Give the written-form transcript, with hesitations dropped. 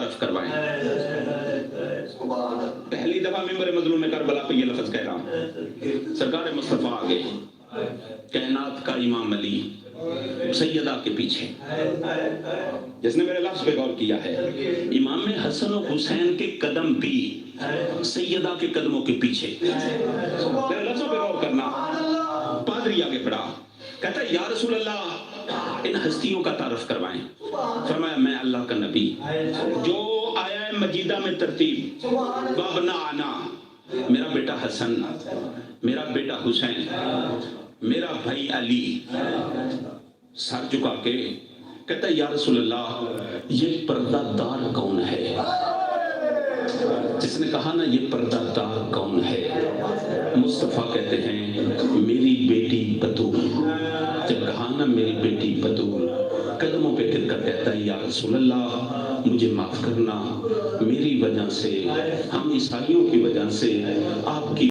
تعارف کروائیں۔ پہلی دفعہ ممبر مظلوم کربلا پہ یہ لفظ کہہ رہا ہوں، سرکار مصطفیٰ آگے، کائنات کا امام علی سیدہ کے پیچھے۔ جس نے میرے لفظ پہ غور کیا ہے، امام حسن و حسین کے قدم بھی سیدہ کے قدموں کے پیچھے۔ میرے لفظوں پہ غور کرنا۔ پادری آگے بڑھا، کہتا ہے یا رسول اللہ ان ہستیوں کا تعارف کروائیں۔ فرمایا میں اللہ کا نبی، جو آیا مجیدہ میں ترتیب وابنا آنا، میرا بیٹا حسن، میرا بیٹا حسین، میرا بھائی علی، سر جھکا کے کہتا ہے یا رسول اللہ یہ پردہ دار کون ہے؟ جس نے کہا نا یہ پردہ دار کون ہے، مصطفیٰ کہتے ہیں میری بیٹی بطول۔ جب کہا نا میری بیٹی بطول، قدموں پہ گر کر کہتا ہے یا رسول اللہ مجھے معاف کرنا، میری وجہ سے، ہم عیسائیوں کی وجہ سے آپ کی